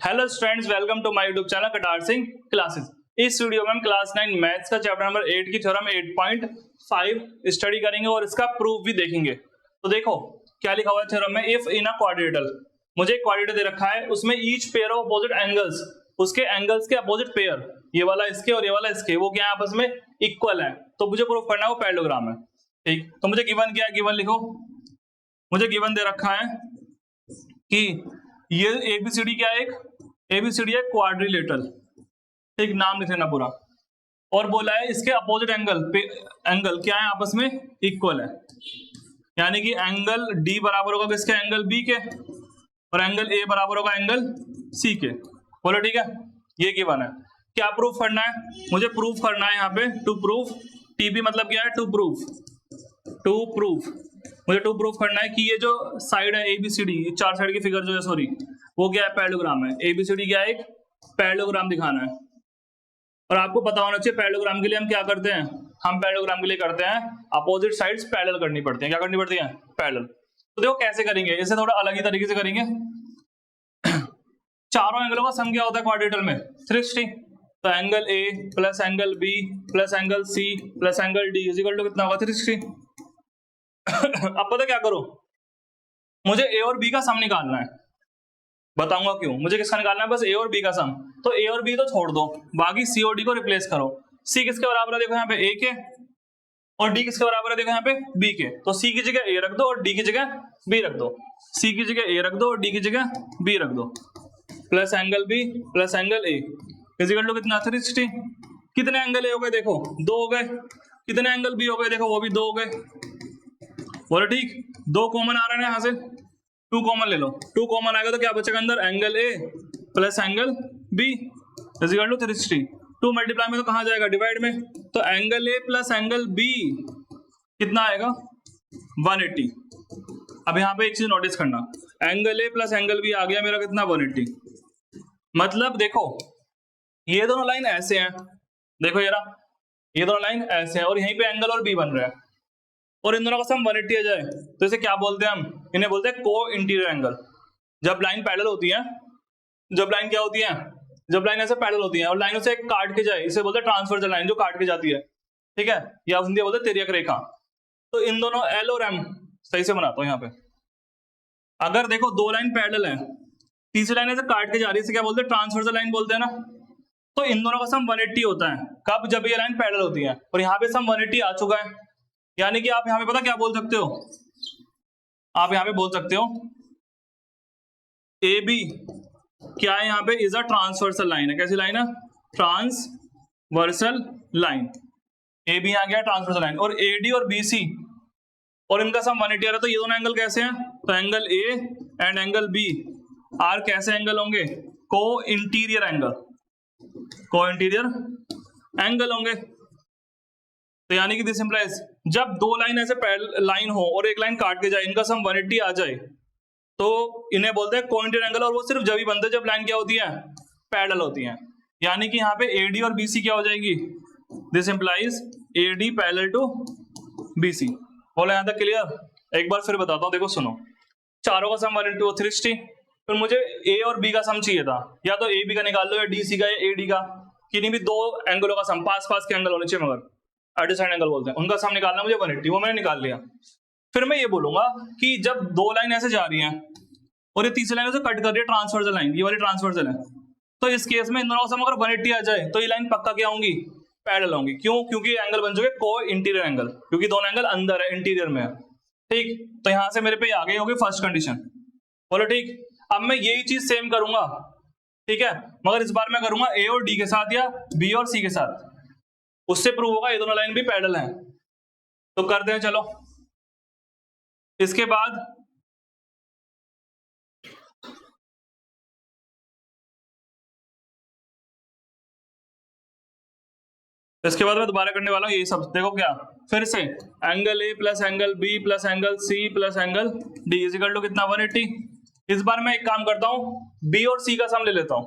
Hello students, welcome to my YouTube channel Katar Singh classes. इस video में हम क्लास 9 मैथ्स का चैप्टर नंबर 8 की थ्योरम 8.5 स्टडी करेंगे और इसका प्रूफ भी देखेंगे। तो देखो क्या लिखा हुआ है थ्योरम में। इफ इन अ क्वाड्रिलेटरल, मुझे एक क्वाड्रिलेटरल दे रखा है, उसमें each pair of opposite angles, उसके एंगल्स के अपोजिट पेयर, ये वाला इसके और ये वाला इसके, वो क्या है आपस में इक्वल है। तो मुझे प्रूफ करना है वो पैरेललोग्राम है। ठीक, तो मुझे गिवन क्या है, गिवन लिखो। मुझे गिवन दे रखा है कि ये एबीसीडी क्या है, एक एबीसीडी है क्वाड्रिलेटरल। ठीक, नाम लिख लेना पूरा। और बोला है इसके अपोजिट एंगल क्या है आपस में इक्वल है, यानी कि एंगल डी बराबर होगा किसके, एंगल बी के, और एंगल ए बराबर होगा एंगल सी के। बोलो ठीक है, ये गिवन है। क्या प्रूफ करना है, मुझे प्रूफ करना है यहाँ पे टू प्रूफ। टीबी मतलब क्या है, टू प्रूफ। मुझे टू प्रूफ करना है कि ये जो साइड है एबीसीडी, चार साइड की फिगर जो है, सॉरी, वो क्या है, पैरेललोग्राम है। एबीसीडी क्या है, एक पैरेललोग्राम दिखाना है। और आपको पता होना चाहिए पैरेललोग्राम के लिए हम क्या करते हैं, हम पैरेललोग्राम के लिए करते हैं अपोजिट साइड्स पैरेलल करनी पड़ती है। क्या करनी पड़ती है, पैरेलल। तो देखो कैसे करेंगे, इसे थोड़ा अलग ही तरीके से करेंगे। चारों एंगलों का सम क्या होता है क्वाड्रिलेटरल में, 360। तो angle A plus angle B plus angle C plus angle D is equal to कितना होगा, 360। अब पता क्या करो, मुझे ए और बी का सम निकालना है। बताऊंगा क्यों, मुझे किसका निकालना है, बस ए और बी का सम। तो ए और बी तो छोड़ दो, बाकी सी और डी को रिप्लेस करो। सी किसके बराबर है, देखो यहाँ पे ए के, और डी किसके बराबर है, देखो यहाँ पे बी के। तो सी की जगह ए रख दो और डी की जगह बी रख दो। सी की जगह ए रख दो और डी की जगह बी रख दो। Plus angle B plus angle A is equal to कितना, 360। कितने एंगल ए हो गए, देखो 2 हो गए। कितने एंगल बी हो गए, देखो वो भी 2 हो गए। बोलो ठीक, 2 कॉमन आ रहे हैं यहाँ से, 2 कॉमन ले लो। 2 कॉमन आएगा तो क्या बचेगा अंदर, angle A plus angle B is equal to 360। 2 multiply में तो कहाँ जाएगा, डिवाइड में। तो angle A plus angle B कितना आएगा, 180। अब यहाँ पे एक चीज नोटिस करना, angle A plus angle B आ गया मेरा कितना, 180। मतलब देखो ये दोनों लाइन ऐसे हैं, देखो ये दोनों लाइन ऐसे हैं, और यहीं पे एंगल और बी बन रहा है, और इन दोनों का सम 180 आ जाए तो इसे क्या बोलते हैं हम, इन्हें बोलते हैं को इंटीरियर एंगल। जब लाइन पैरेलल होती है, जब लाइन क्या होती है, जब लाइन ऐसे पैरेलल होती है और लाइनों से एक काट के जाए, इसे बोलते हैं ट्रांसवर्सल लाइन, जो काट के जाती है। ठीक है, या हिंदी बोलते हैं तिर्यक रेखा। तो इन दोनों एल और एम, सही से बनाता हूं यहाँ पे। अगर देखो 2 लाइन पैरेलल है, तीसरी लाइन ऐसे काट के जा रही है, इसे क्या बोलते हैं, ट्रांसवर्सल लाइन बोलते हैं ना। तो इन दोनों का सम 180 होता है, कब, जब ये लाइन पैरेलल होती है। और यहाँ पे सम 180 आ चुका है, यानी कि आप यहाँ पे पता क्या बोल सकते हो, आप यहाँ पे बोल सकते हो ए बी क्या है यहाँ पे, इज अ ट्रांसवर्सल लाइन है। कैसी लाइन है, ट्रांसवर्सल लाइन। ए बी आ गया ट्रांसवर्सल लाइन, और ए डी और बी सी, और इनका सम 180 आ रहा है। तो ये दोनों एंगल कैसे हैं, तो angle A and angle B are कैसे एंगल होंगे, co interior angle, co interior angle होंगे। तो यानी कि दिस इंप्लाइज, जब 2 लाइन ऐसे लाइन हो और एक लाइन काट के जाए, इनका सम 180 आ जाए, तो इन्हें बोलते हैं को इंटीरियर एंगल। और वो सिर्फ जब ही बनते हैं जब लाइन क्या होती है, पैरेलल होती है। यानी कि यहाँ पे एडी और बीसी क्या हो जाएगी, this implies AD parallel to BC. बोला यहाँ तक क्लियर। एक बार फिर बताता हूँ, देखो सुनो, चारों का सम 180 360। फिर मुझे ए और बी का सम चाहिए था, या तो ए बी का निकाल लो या डी सी का या ए डी का, किन्हीं भी 2 एंगलों का सम, पास पास के एंगल होने चाहिए, मगर एडजेसेंट एंगल बोलते हैं, उनका सम निकालना मुझे 180, वो मैंने निकाल लिया। फिर मैं ये बोलूंगा कि जब 2 लाइन ऐसे जा रही हैं और ये तीसरी लाइन से कट कर रही है ट्रांसवर्सल लाइन, ये वाली ट्रांसवर्सल है, तो इस केस में इन दोनों का सम अगर 180 आ जाए तो ये लाइन पक्का क्या होंगी, पैरेलल होंगी। क्यों, क्योंकि एंगल बन चुके को इंटीरियर एंगल, क्योंकि दोनों एंगल अंदर है, इंटीरियर में है। ठीक, तो यहां से मेरे पे आ गई होगी फर्स्ट कंडीशन। बोलो ठीक। अब मैं यही चीज सेम करूंगा, ठीक है, मगर इस बार मैं करूंगा ए और डी के साथ या बी और सी के साथ। उससे प्रूव होगा ये दोनों लाइन भी पैरेलल हैं। तो करते हैं, चलो। इसके बाद मैं दोबारा करने वाला हूं यही सब। देखो क्या, फिर से angle A plus angle B plus angle C plus angle D is equal to कितना, 180। इस बार मैं एक काम करता हूं, बी और सी का सम ले लेता हूं।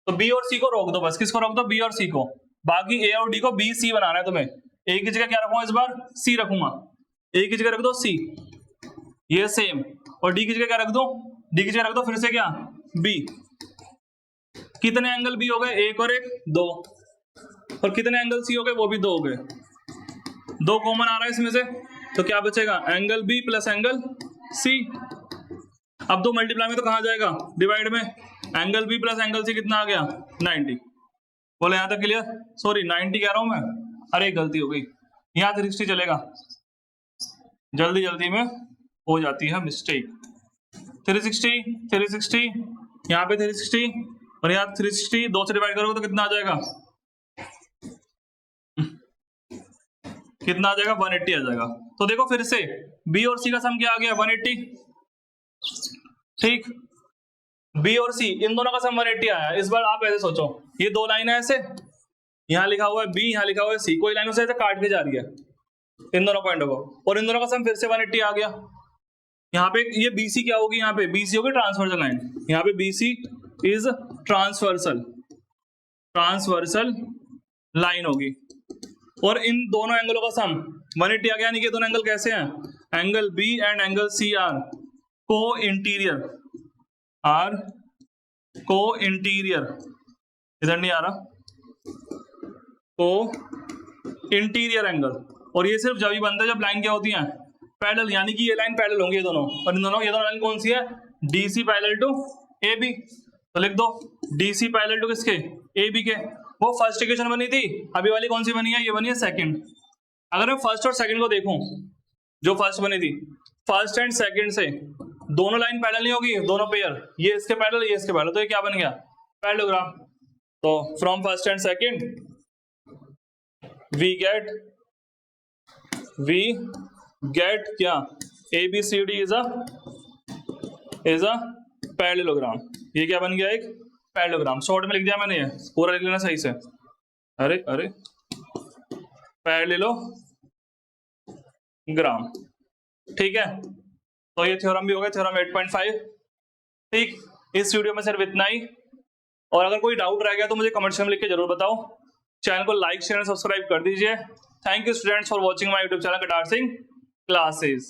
तो बी और सी को रोक दो, बस किसको रोक दो, बी और सी को। बाकी ए और डी को बी सी बनाना है तुम्हें। ए की जगह क्या रखूंगा, इस बार सी रखूंगा। ए की जगह रख दो सी, ये सेम। और डी की जगह क्या रख दो, डी की जगह रख दो फिर से क्या, बी। कितने एंगल बी हो गए, एक और एक, दो, और कितने एंगल सी हो गए, वो भी दो हो गए, दो कॉमन आ रहा है इसमें से, तो क्या बचेगा, angle B plus angle C. अब दो मल्टीप्लाई में तो कहाँ जाएगा, डिवाइड में, angle B plus angle C कितना आ गया, 90। बोले यहां तक क्लियर, सॉरी 90 कह रहा हूं मैं, अरे गलती हो गई, यहाँ 360 चलेगा, जल्दी जल्दी में हो जाती है मिस्टेक। 360 यहाँ पे 360 और यहाँ 360, दो से डिवाइड करोगे तो कितना आ जाएगा, कितना आ जाएगा, 180 आ जाएगा। तो देखो फिर से बी और सी का सम क्या आ गया, 180, ठीक, बी और सी इन दोनों का सम 180 आया। इस बार आप ऐसे सोचो, ये दो लाइन है ऐसे, यहाँ लिखा हुआ है बी, यहाँ लिखा हुआ है सी, कोई लाइन उसे ऐसे काट के जा रही है इन दोनों पॉइंटों को, और इन दोनों का सम फिर से 180 आ गया। यहाँ पे ये BC क्या होगी, यहाँ पे BC होगी ट्रांसवर्सल लाइन, यहाँ पे BC इज ट्रांसवर्सल लाइन होगी, और इन दोनों एंगलों का सम 180 आ गया, यानी कि दोनों एंगल कैसे हैं, angle B and angle C are co interior, इधर नहीं आ रहा, को इंटीरियर एंगल, और ये सिर्फ जब ही बनता है जब लाइन क्या होती है, पैरेलल, यानी कि ये लाइन पैरेलल होंगी ये दोनों, और ये दोनों लाइन कौन सी है, DC पैरेलल टू AB, तो लिख दो DC पैरेलल टू किसके, AB के। वो फर्स्ट इक्वेशन बनी थी, अभी वाली कौन सी बनी है, ये बनी है सेकंड। अगर मैं फर्स्ट और सेकंड को देखूं, जो फर्स्ट बनी थी, फर्स्ट एंड सेकंड से दोनों लाइन पैरेलल नहीं होगी, दोनों पेयर, ये इसके पैरेलल ये इसके पैरेलल, तो ये क्या बन गया, पैरेललोग्राम। तो from first and second we get क्या, ABCD इज अ पैरेललोग्राम। ये क्या बन गया, एक पैरेललोग्राम। शॉर्ट में लिख दिया मैंने, ये पूरा लिख लेना सही से, अरे पैरेललोग्राम, ठीक है। तो ये थ्योरम भी हो गया, थ्योरम 8.5, ठीक। इस वीडियो में सिर्फ इतना ही, और अगर कोई डाउट रह गया तो मुझे कमेंट में लिख के जरूर बताओ। चैनल को लाइक शेयर सब्सक्राइब कर दीजिए। Thank you students for watching my YouTube channel Katar Singh classes.